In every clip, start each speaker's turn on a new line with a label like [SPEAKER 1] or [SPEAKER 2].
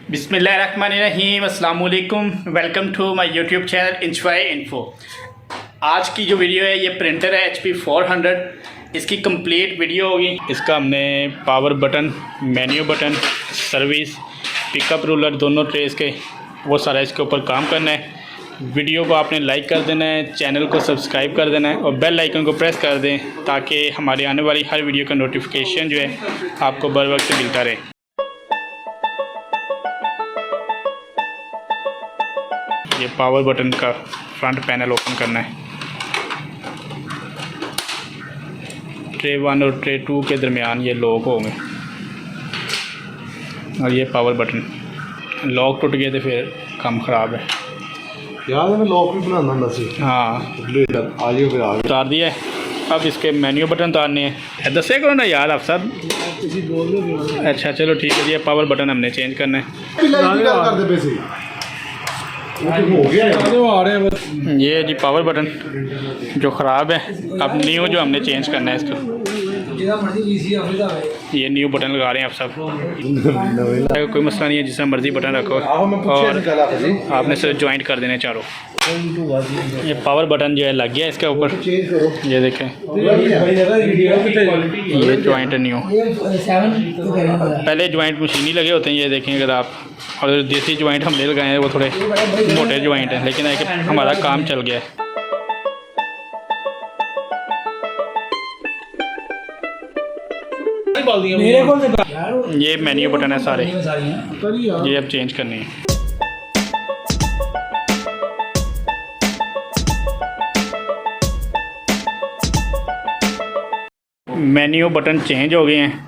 [SPEAKER 1] बिस्मिल्लाहिर्रहमानिर्रहीम, अस्सलाम वालेकुम। Welcome to my YouTube channel enjoy info. आज की जो वीडियो है ये प्रिंटर है HP 400। इसकी कंप्लीट वीडियो होगी। इसका हमने power button, menu button, service, pickup ruler दोनों ट्रेस के वो सारा इसके ऊपर काम करना है। वीडियो को आपने लाइक कर देना है, चैनल को सब्सक्राइब कर देना है और बेल आइकन को प्रेस कर दें ताकि हमारे आने वाली हर वीडियो का नोटिफिकेशन जो है आपको बर वक्त मिलता रहे। ये पावर बटन का फ्रंट पैनल ओपन करना है। ट्रे 1 और ट्रे 2 के दरमियान ये लॉक होंगे और ये पावर बटन। लॉक टूट गए तो फिर काम ख़राब है।
[SPEAKER 2] यार मैं लॉक भी बनाना होता सी।
[SPEAKER 1] हाँ
[SPEAKER 2] आइए फिर आगे
[SPEAKER 1] उतार दिया है। अब इसके मेन्यू बटन उतारने हैं। दसे करो ना यार आप सब। अच्छा चलो ठीक है जी। ये पावर बटन हमने चेंज करना है। ये जी पावर बटन जो ख़राब है, अब न्यू जो हमने चेंज करना है इसको। ये न्यू बटन लगा रहे हैं आप सब। कोई मसला नहीं है, जिससे मर्जी बटन रखो और आपने सिर्फ ज्वाइंट कर देने चारों। ये पावर बटन जो है लग गया इसके ऊपर। ये देखें ये ज्वाइंट है न्यू। पहले ज्वाइंट मशीनी लगे होते हैं, ये देखें अगर आप। और देसी ज्वाइंट हमने लगाए हैं वो थोड़े मोटे ज्वाइंट हैं, लेकिन हमारा काम चल गया है। ये मेन्यू बटन है सारे, ये अब चेंज करनी है। मेन्यू बटन चेंज हो गए हैं।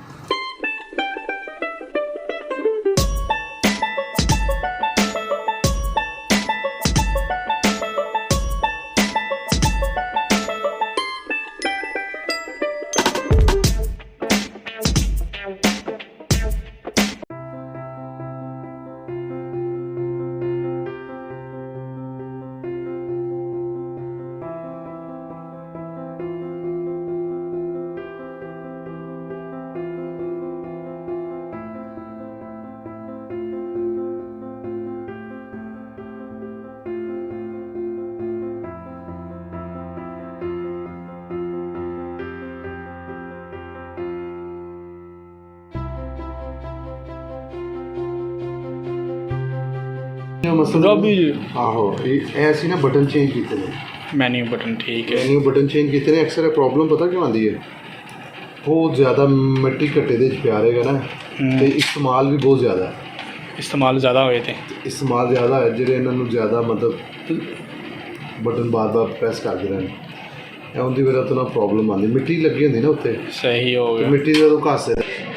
[SPEAKER 2] आहो ऐसी ना बटन चेंज किए ने।
[SPEAKER 1] मेन्यू बटन ठीक है।
[SPEAKER 2] मेन्यू बटन चेंज किए ने। अक्सर प्रॉब्लम पता क्यों आती है, बहुत ज़्यादा मिट्टी घट्टे दे प्यारेगा ना तो इस्तेमाल भी बहुत ज़्यादा है।
[SPEAKER 1] इस्तेमाल ज़्यादा हुए थे।
[SPEAKER 2] इस्तेमाल ज़्यादा है जेह्ड़े इन्होंने ज़्यादा मतलब बटन बार बार प्रेस कर दे रहे उनकी वजह तो ना प्रॉब्लम आती। मिट्टी लगी होंगी ना उत्ते,
[SPEAKER 1] सही हो गया।
[SPEAKER 2] मिट्टी का तो घस है।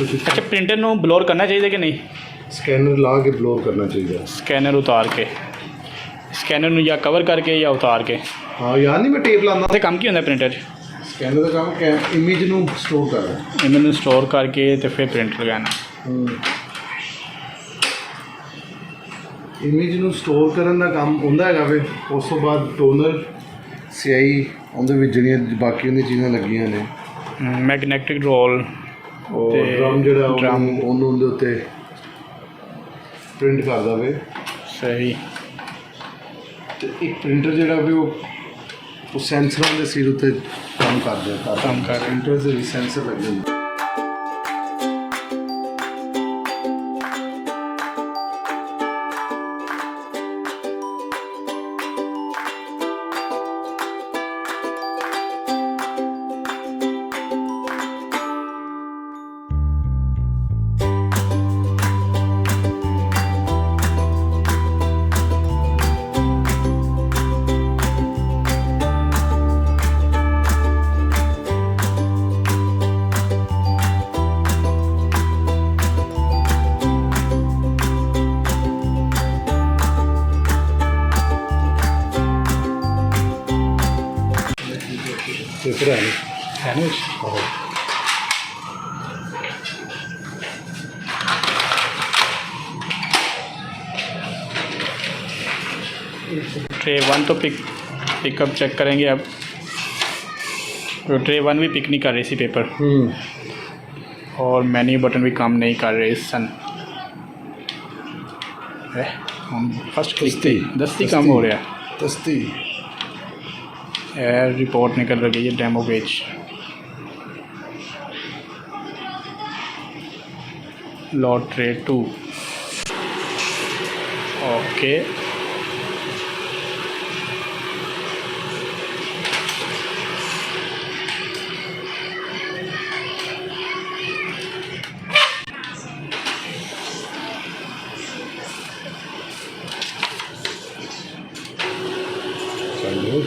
[SPEAKER 1] अच्छा प्रिंटर ਨੂੰ ब्लोर करना चाहिए कि नहीं?
[SPEAKER 2] स्कैनर ला के ब्लोर करना चाहिए।
[SPEAKER 1] स्कैनर उतार के, स्कैनर ਨੂੰ या कवर करके या उतार के।
[SPEAKER 2] हाँ यार नहीं मैं टेप लाना
[SPEAKER 1] ਤੇ ਕੰਮ ਕੀ ਹੁੰਦਾ ਪ੍ਰਿੰਟਰ 'ਚ?
[SPEAKER 2] स्कैनर का काम इमेज ਨੂੰ स्टोर करना,
[SPEAKER 1] इमेज ਨੂੰ स्टोर करके तो फिर प्रिंट लगाना।
[SPEAKER 2] इमेज ਨੂੰ स्टोर करने का काम ਹੁੰਦਾ ਹੈਗਾ। ਫਿਰ ਉਸ ਤੋਂ ਬਾਅਦ ਟੋਨਰ, ਸਿਆਹੀ ਉਹਦੇ ਵਿੱਚ ਜਿਹੜੀਆਂ ਬਾਕੀ ਉਹਦੀਆਂ ਚੀਜ਼ਾਂ ਲੱਗੀਆਂ ਨੇ।
[SPEAKER 1] मैगनेटिक रोल
[SPEAKER 2] और ड्रम ਜਿਹੜਾ ਉਹਨੂੰ ਉਹਦੇ ਉੱਤੇ ਪ੍ਰਿੰਟ ਕਰਦਾ ਵੇ।
[SPEAKER 1] सही।
[SPEAKER 2] ਤੇ ਇੱਕ ਪ੍ਰਿੰਟਰ ਜਿਹੜਾ ਵੀ ਉਹ ਸੈਂਸਰਾਂ ਦੇ ਸਿਰ ਉੱਤੇ ਕੰਮ ਕਰਦਾ।
[SPEAKER 1] ਕੰਮ ਕਰ
[SPEAKER 2] ਪ੍ਰਿੰਟਰ ਦੇ ਵੀ ਸੈਂਸਰ ਲੱਗੇ ਹੁੰਦੇ। पेपर है ना ट्रे 1 तो पिक
[SPEAKER 1] पिकअप चेक करेंगे अब। तो ट्रे 1 भी पिक नहीं कर रही थी पेपर, और मेन्यू बटन भी काम नहीं कर रहे सन। हम फर्स्ट क्लिक दस्ती काम हो रहा है,
[SPEAKER 2] दस्ती
[SPEAKER 1] रिपोर्ट निकल रही है demo page. Lot tray 2 okay.
[SPEAKER 2] चलो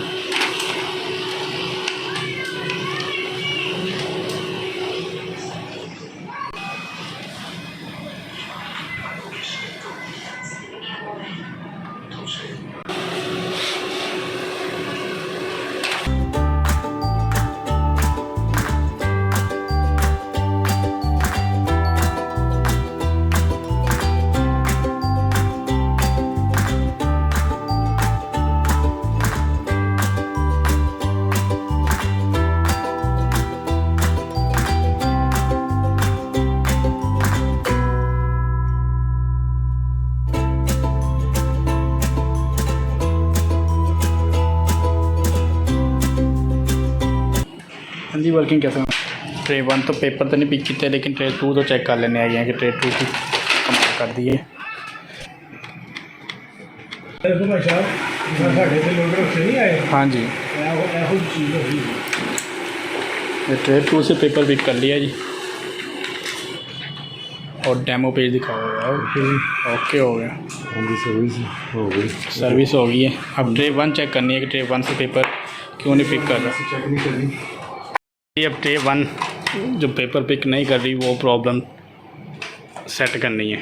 [SPEAKER 1] जी वर्किंग कैसे? ट्रे 1 तो पेपर तो नहीं पिक किए, लेकिन ट्रे 2 तो चेक कर लेने आ गए कि ट्रे 2 की कमाल कर दिए। हाँ जी, ये ट्रे 2 से पेपर पिक कर लिया जी, और डेमो पेज दिखा हुआ है। ओके हो गया, सर्विस हो गई है। अब ट्रे 1 चेक करनी है कि ट्रे 1 से पेपर क्यों नहीं पिक कर रहा। ये अब ट्रे 1 जो पेपर पिक नहीं कर रही, वो प्रॉब्लम सेट करनी है।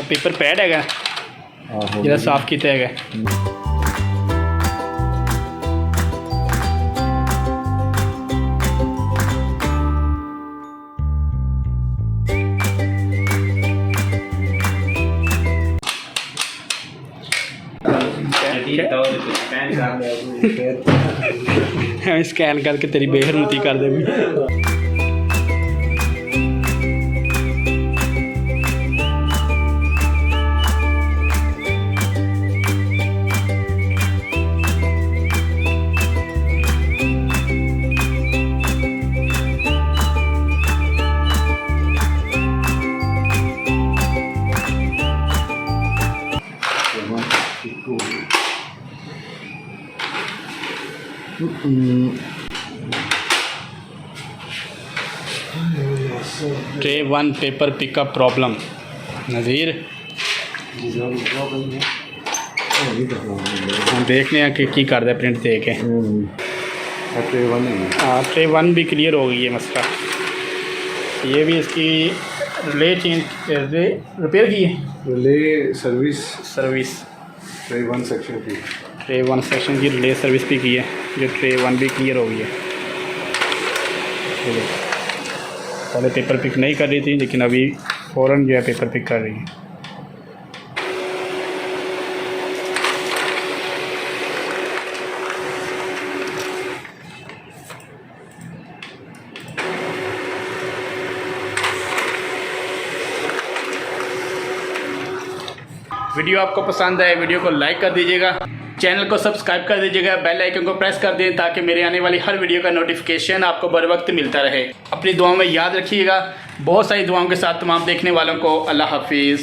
[SPEAKER 1] पेपर पैड हैगा ਜਿਹੜਾ ਸਾਫ਼ ਕੀਤਾ ਹੈਗਾ। स्कैन करके तेरी बेहरमती कर दे। Tray 1 paper pickup problem. नज़ीर हम देखने हैं कि करते प्रिंट दे के। ट्रे 1 भी क्लियर हो गई है मसला। ये भी इसकी रिले चेंज रिपेयर की है,
[SPEAKER 2] रिले सर्विस ट्रे 1 सेक्शन की,
[SPEAKER 1] ट्रे 1 सेक्शन की रिले सर्विस भी की है, जो ट्रे 1 भी क्लियर हो गई है। पहले पेपर पिक नहीं कर रही थी, लेकिन अभी फ़ौरन जो है पेपर पिक कर रही है। वीडियो आपको पसंद आए, वीडियो को लाइक कर दीजिएगा, चैनल को सब्सक्राइब कर दीजिएगा, बेल आइकन को प्रेस कर दें ताकि मेरे आने वाली हर वीडियो का नोटिफिकेशन आपको बर वक्त मिलता रहे। अपनी दुआओं में याद रखिएगा। बहुत सारी दुआओं के साथ तमाम देखने वालों को अल्लाह हाफिज़।